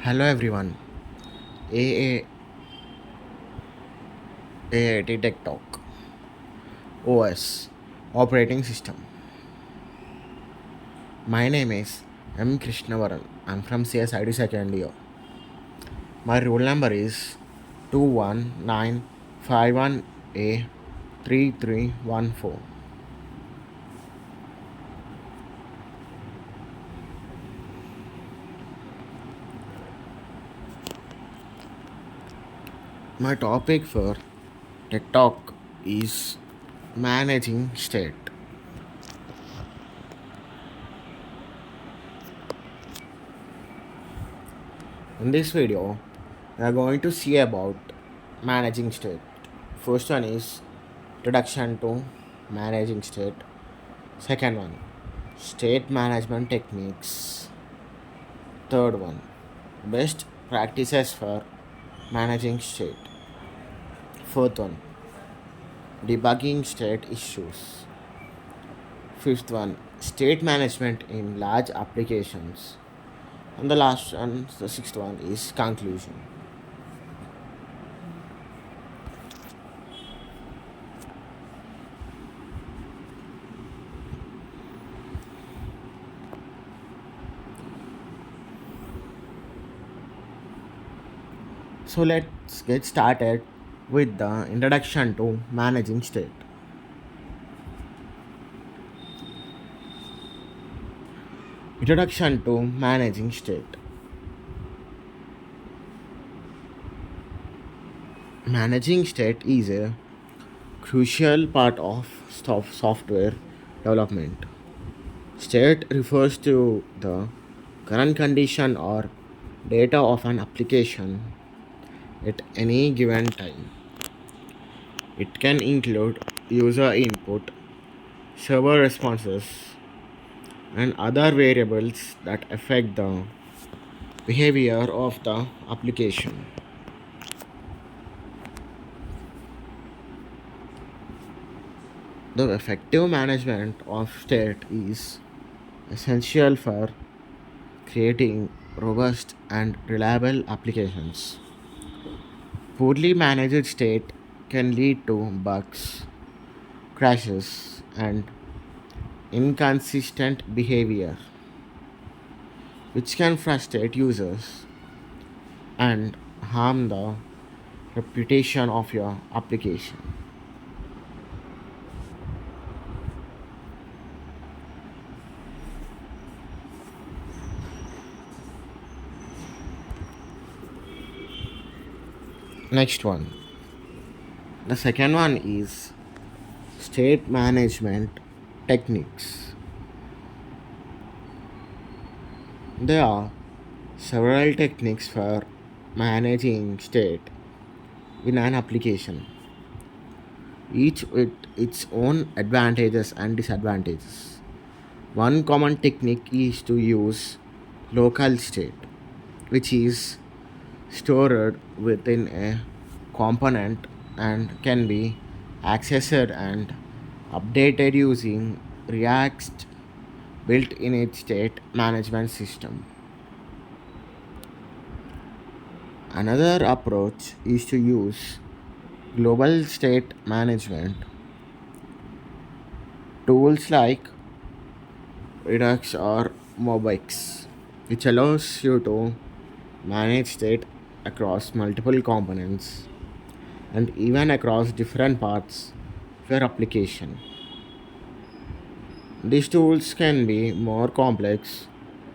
Hello everyone, AAT Tech Talk, OS, Operating System. My name is M. Krishnavaran. I'm from CSID second year. My roll number is 21951A3314. My topic for Tech Talk is managing state. In this video, we are going to see about managing state. First one is introduction to managing state. Second one, state management techniques. Third one, best practices for managing state. Fourth one, debugging state issues. Fifth one, state management in large applications. And the last one, the sixth one, is conclusion. So let's get started with the introduction to managing state. Introduction to managing state. Managing state is a crucial part of software development. State refers to the current condition or data of an application at any given time. It can include user input, server responses, and other variables that affect the behavior of the application. The effective management of state is essential for creating robust and reliable applications. Poorly managed state can lead to bugs, crashes, and inconsistent behavior, which can frustrate users and harm the reputation of your application. Next one. The second one is state management techniques. There are several techniques for managing state in an application, each with its own advantages and disadvantages. One common technique is to use local state, which is stored within a component and can be accessed and updated using React's built-in state management system. Another approach is to use global state management tools like Redux or Mobix, which allows you to manage state across multiple components and even across different parts of your application. These tools can be more complex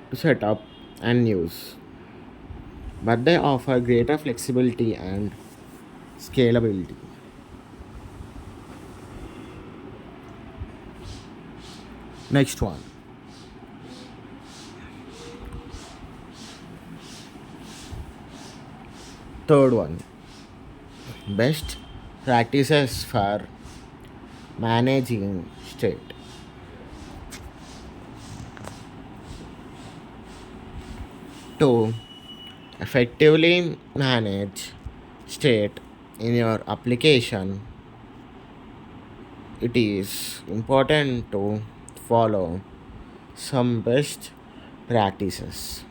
to set up and use, but they offer greater flexibility and scalability. Next one. Third one. Best practices for managing state. To effectively manage state in your application, it is important to follow some best practices.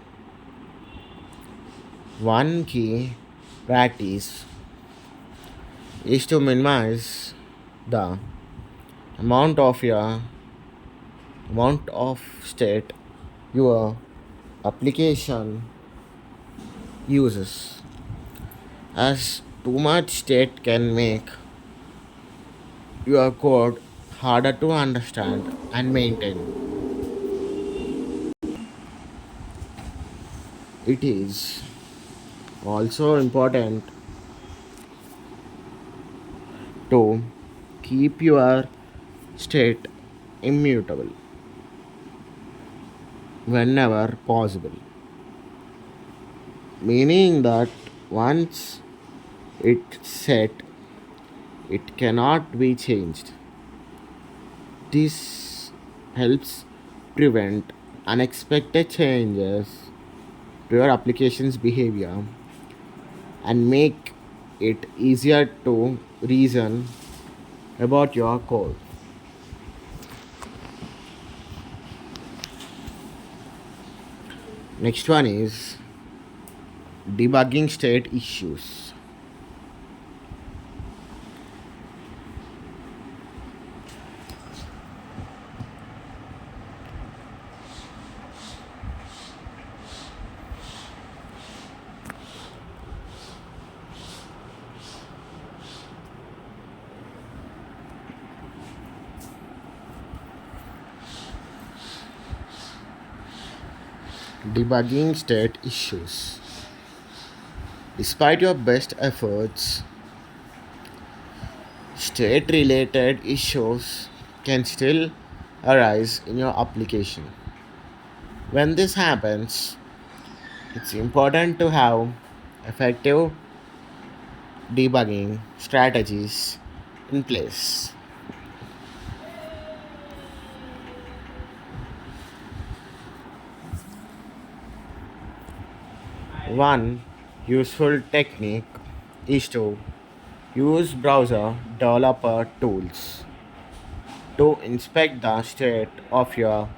One key practice is to minimize the amount of your amount of state your application uses, as too much state can make your code harder to understand and maintain. It is also important to keep your state immutable whenever possible, meaning that once it's set, it cannot be changed. This helps prevent unexpected changes to your application's behavior and make it easier to reason about your code. Next one is debugging state issues. Debugging state issues. Despite your best efforts, state related issues can still arise in your application. When this happens, it's important to have effective debugging strategies in place. One useful technique is to use browser developer tools to inspect the state of your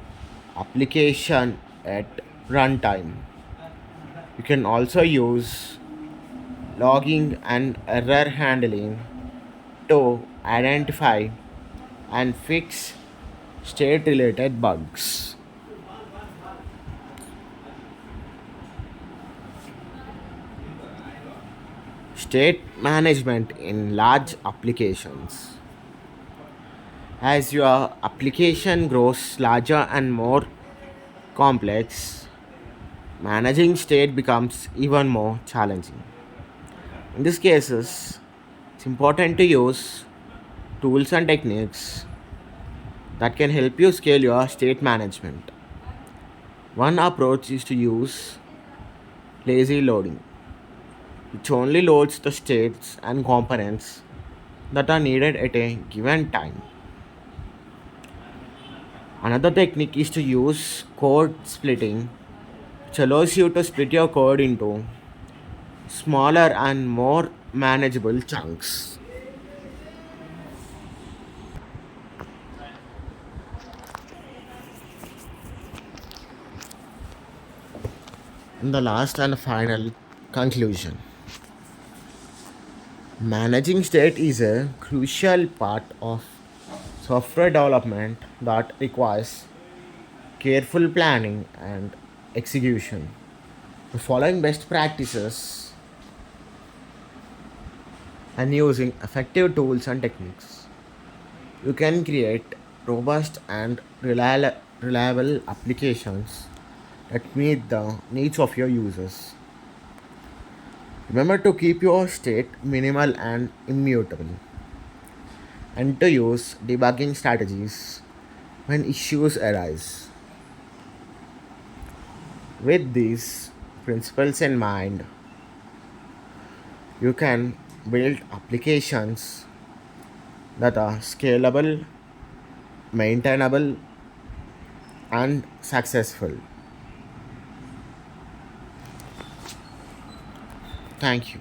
application at runtime. You can also use logging and error handling to identify and fix state related bugs. State management in large applications. As your application grows larger and more complex, managing state becomes even more challenging. In these cases, it's important to use tools and techniques that can help you scale your state management. One approach is to use lazy loading, which only loads the states and components that are needed at a given time. Another technique is to use code splitting, which allows you to split your code into smaller and more manageable chunks. And the last and final conclusion, managing state is a crucial part of software development that requires careful planning and execution. Following best practices and using effective tools and techniques, you can create robust and reliable applications that meet the needs of your users. Remember to keep your state minimal and immutable, and to use debugging strategies when issues arise. With these principles in mind, you can build applications that are scalable, maintainable, and successful. Thank you.